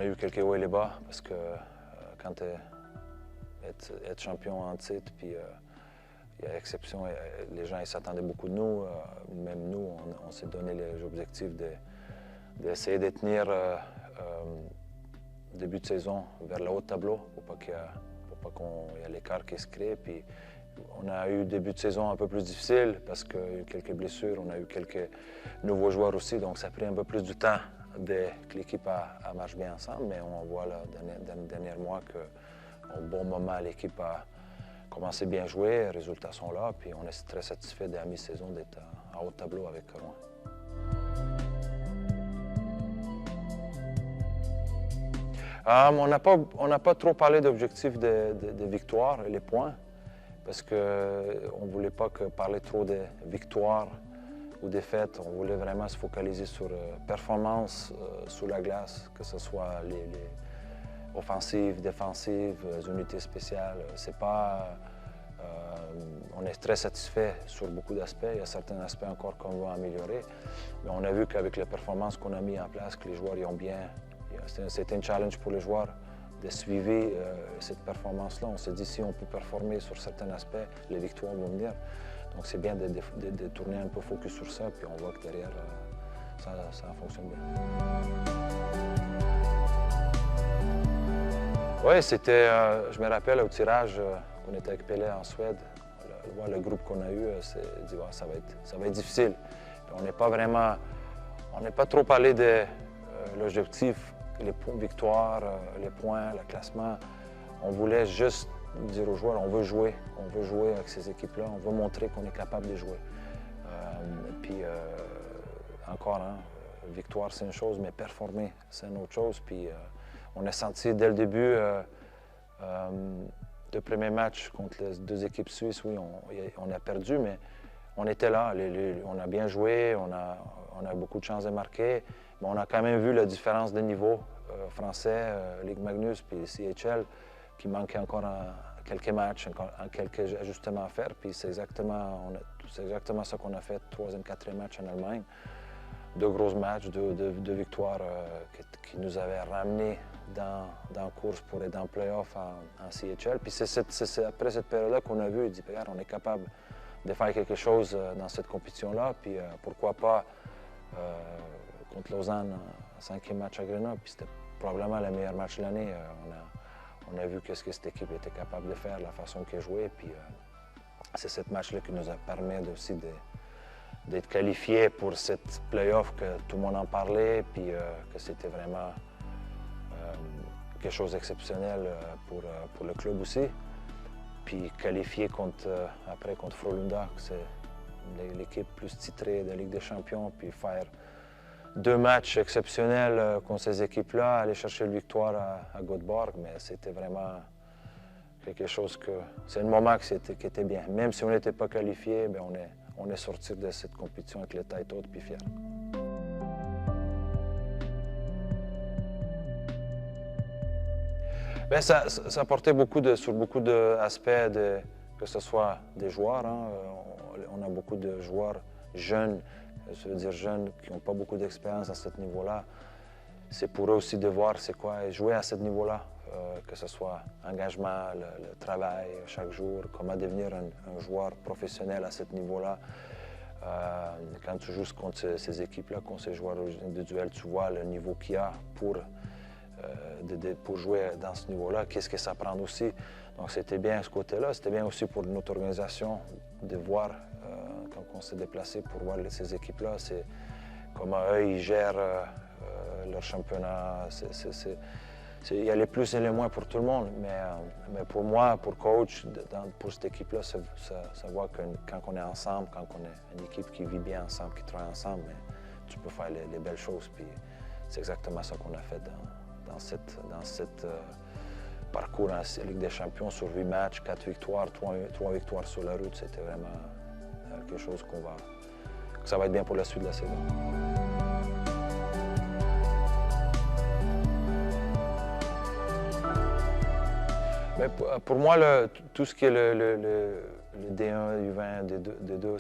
a eu quelques hauts et les bas parce que quand être champion en titre, puis il y a exception, les gens s'attendaient beaucoup de nous. Même nous, on s'est donné les objectifs d'essayer de tenir début de saison vers le haut de tableau pour pas qu'il y ait l'écart qui se crée. Puis on a eu début de saison un peu plus difficile parce qu'il y a eu quelques blessures, on a eu quelques nouveaux joueurs aussi, donc ça a pris un peu plus du temps que l'équipe marche bien ensemble, mais on voit là, dans les derniers mois qu'au bon moment, l'équipe a commencé bien à jouer, les résultats sont là, puis on est très satisfait de la mi-saison d'être en haut de tableau avec Rouen. On n'a pas trop parlé d'objectifs de victoire et les points, parce qu'on ne voulait pas parler trop de victoires ou défaites. On voulait vraiment se focaliser sur performance sous la glace, que ce soit les offensives, défensives, unités spéciales. C'est pas, on est très satisfait sur beaucoup d'aspects. Il y a certains aspects encore qu'on va améliorer. Mais on a vu qu'avec les performances qu'on a mis en place, que les joueurs y ont bien. C'était un challenge pour les joueurs de suivre cette performance-là. On s'est dit, si on peut performer sur certains aspects, les victoires vont venir. Donc c'est bien de tourner un peu focus sur ça, puis on voit que derrière, ça fonctionne bien. Oui, c'était, je me rappelle au tirage qu'on était avec Pelé en Suède, le groupe qu'on a eu, c'est dit, ouais, ça va être difficile. Puis on n'est pas trop parlé de l'objectif, les victoires, les points, le classement. On voulait juste dire aux joueurs, on veut jouer avec ces équipes-là, on veut montrer qu'on est capable de jouer. Puis encore, victoire c'est une chose, mais performer c'est une autre chose. Puis on a senti dès le début, le premier match contre les deux équipes suisses, oui, on a perdu, mais on était là, on a bien joué, on a beaucoup de chances de marquer, mais on a quand même vu la différence de niveau français, Ligue Magnus puis CHL, qui manquait encore quelques matchs, quelques ajustements à faire. Puis c'est exactement ça qu'on a fait, troisième, quatrième match en Allemagne. Deux gros matchs, deux victoires qui nous avaient ramenés dans la course pour être en play-off en CHL. Puis c'est après cette période-là qu'on a vu, il dit, regarde, on est capable de faire quelque chose dans cette compétition-là. Puis pourquoi pas contre Lausanne, cinquième match à Grenoble. Puis c'était probablement le meilleur match de l'année. On a vu ce que cette équipe était capable de faire, la façon qu'elle jouait. Puis c'est ce match-là qui nous a permis aussi d'être qualifiés pour cette play-off que tout le monde en parlait, puis que c'était vraiment quelque chose d'exceptionnel pour le club aussi. Puis qualifié après contre Frölunda, c'est l'équipe plus titrée de la Ligue des Champions, puis faire deux matchs exceptionnels contre ces équipes-là, aller chercher la victoire à Göteborg, mais c'était vraiment quelque chose c'est un moment qui était bien. Même si on n'était pas qualifié, bien, on est sorti de cette compétition avec les têtes hautes puis fiers. Bien, ça portait sur beaucoup d'aspects, que ce soit des joueurs. On a beaucoup de joueurs jeunes, ça veut dire jeunes qui n'ont pas beaucoup d'expérience à ce niveau-là. C'est pour eux aussi de voir c'est quoi jouer à ce niveau-là, que ce soit engagement, le travail chaque jour, comment devenir un joueur professionnel à ce niveau-là. Quand tu joues contre ces équipes-là, contre ces joueurs individuels, tu vois le niveau qu'il y a pour jouer dans ce niveau-là, qu'est-ce que ça prend aussi. Donc c'était bien à ce côté-là, c'était bien aussi pour notre organisation de voir, quand on s'est déplacé pour voir ces équipes-là, c'est comment eux, ils gèrent leur championnat. Il y a les plus et les moins pour tout le monde, mais pour moi, pour coach, pour cette équipe-là, ça voit que quand on est ensemble, quand on est une équipe qui vit bien ensemble, qui travaille ensemble, mais tu peux faire les belles choses. Puis c'est exactement ça qu'on a fait dans cette parcours en Ligue des Champions sur 8 matchs, 4 victoires, 3 victoires sur la route. C'était vraiment quelque chose que ça va être bien pour la suite de la saison. Mais pour moi, tout ce qui est le D1, U20, D2,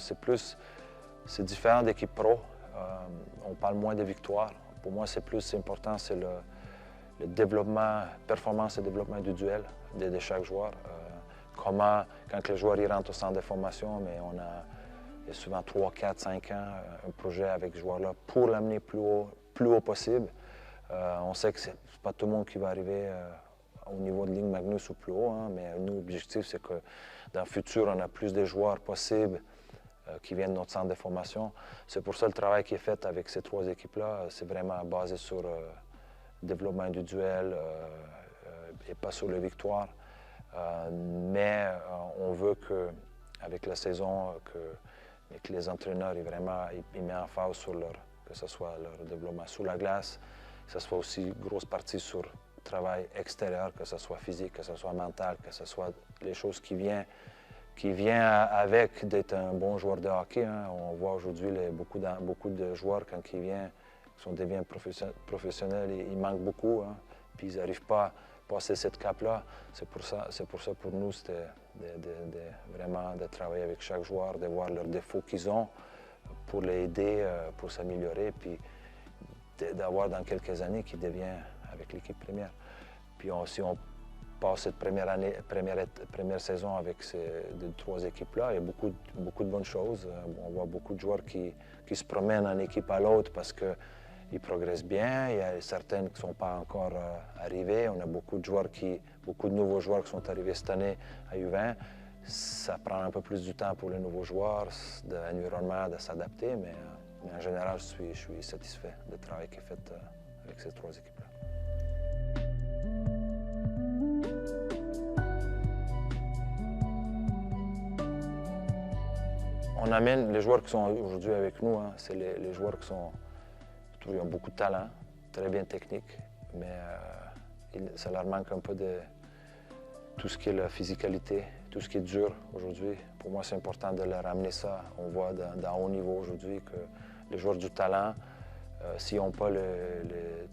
c'est différent d'équipes pro. On parle moins des victoires. Pour moi, c'est plus important, c'est le développement, performance et développement du duel de chaque joueur. Comment, quand le joueur il rentre au centre de formation, mais il y a souvent 3, 4, 5 ans, un projet avec ce joueur-là pour l'amener plus haut possible. On sait que ce n'est pas tout le monde qui va arriver au niveau de Ligue Magnus ou plus haut, hein, mais nous, l'objectif, c'est que dans le futur, on a plus de joueurs possibles qui viennent de notre centre de formation. C'est pour ça le travail qui est fait avec ces 3 équipes-là, c'est vraiment basé sur le développement du duel et pas sur la victoire. Mais on veut qu'avec la saison, que les entraîneurs ils mettent en phase sur que ce soit leur développement sous la glace, que ce soit aussi une grosse partie sur le travail extérieur, que ce soit physique, que ce soit mental, que ce soit les choses qui viennent avec d'être un bon joueur de hockey. Hein. On voit aujourd'hui beaucoup de joueurs, quand ils deviennent professionnels, ils manquent beaucoup, hein, puis ils n'arrivent pas à passer cette cape-là. C'est pour ça pour nous, c'était vraiment de travailler avec chaque joueur, de voir leurs défauts qu'ils ont pour les aider, pour s'améliorer, puis d'avoir dans quelques années qu'ils deviennent avec l'équipe première. Puis si on passe cette première saison avec ces 3 équipes-là, il y a beaucoup de bonnes choses. On voit beaucoup de joueurs qui se promènent d'une équipe à l'autre parce qu'ils progressent bien. Il y a certaines qui ne sont pas encore arrivées. On a beaucoup de nouveaux joueurs qui sont arrivés cette année à U20. Ça prend un peu plus de temps pour les nouveaux joueurs, de l'environnement, de s'adapter, mais en général, je suis satisfait du travail qui est fait avec ces 3 équipes-là. On amène les joueurs qui sont aujourd'hui avec nous, hein, c'est les joueurs qui ont beaucoup de talent, très bien technique, mais ça leur manque un peu de tout ce qui est la physicalité, tout ce qui est dur aujourd'hui. Pour moi, c'est important de leur amener ça. On voit dans haut niveau aujourd'hui que les joueurs du talent, s'ils n'ont pas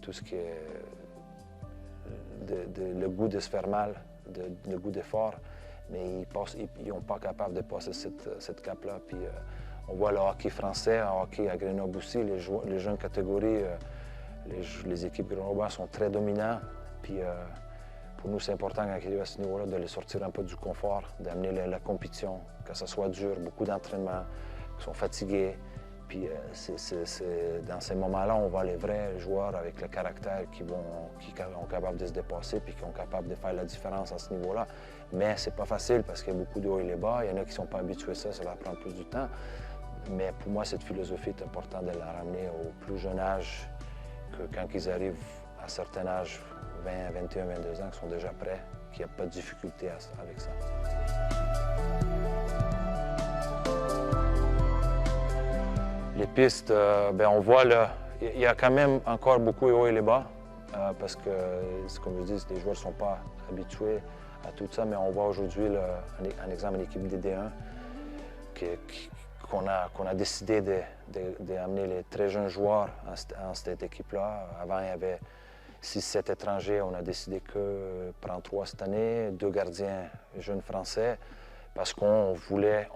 tout ce qui est le goût de se faire mal, le goût d'effort, mais ils ne sont pas capables de passer cette cape-là. Puis, on voit le hockey français, le hockey à Grenoble aussi, les jeunes catégories, les équipes grenobloises sont très dominantes. Puis, pour nous, c'est important quand ils arrivent à ce niveau-là de les sortir un peu du confort, d'amener la compétition, que ce soit dur, beaucoup d'entraînement, qu'ils sont fatigués. Puis dans ces moments-là, on voit les vrais joueurs avec le caractère qui sont capables de se dépasser puis qui sont capables de faire la différence à ce niveau-là. Mais c'est pas facile parce qu'il y a beaucoup de hauts et les bas. Il y en a qui ne sont pas habitués à ça, ça leur prend plus du temps. Mais pour moi, cette philosophie est importante de la ramener au plus jeune âge, que quand ils arrivent à un certain âge, 20, 21, 22 ans, qu'ils sont déjà prêts, qu'il n'y a pas de difficulté avec ça. Les pistes, on voit il y a quand même encore beaucoup de hauts et les bas, parce que, comme je dis, les joueurs ne sont pas habitués à tout ça, mais on voit aujourd'hui, un exemple, une équipe DD1 qu'on a décidé d'amener les très jeunes joueurs en cette équipe-là. Avant, il y avait 6-7 étrangers. On a décidé que prendre 3 cette année, 2 gardiens jeunes français, parce qu'on voulait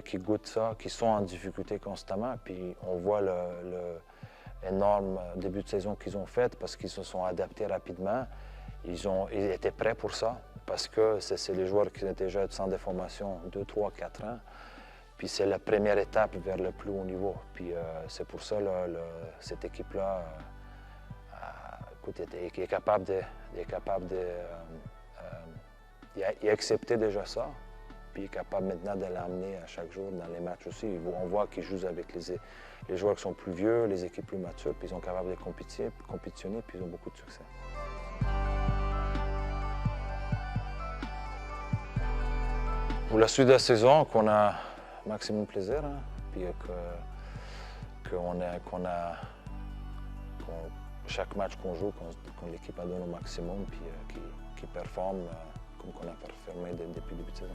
qu'ils goûtent ça, qu'ils sont en difficulté constamment. Puis on voit l'énorme début de saison qu'ils ont fait parce qu'ils se sont adaptés rapidement. Ils étaient prêts pour ça, parce que c'est les joueurs qui étaient déjà au centre de formation 2, 3, 4 ans. Puis c'est la première étape vers le plus haut niveau. Puis c'est pour ça cette équipe-là est capable il a accepté déjà ça. Puis il est capable maintenant de l'emmener à chaque jour dans les matchs aussi. On voit qu'ils jouent avec les joueurs qui sont plus vieux, les équipes plus matures, puis ils sont capables de compétitionner, puis ils ont beaucoup de succès. Pour la suite de la saison, qu'on a maximum plaisir, hein, puis chaque match qu'on joue, qu'on l'équipe a donné au maximum, puis qui performe comme qu'on a performé depuis le début de saison.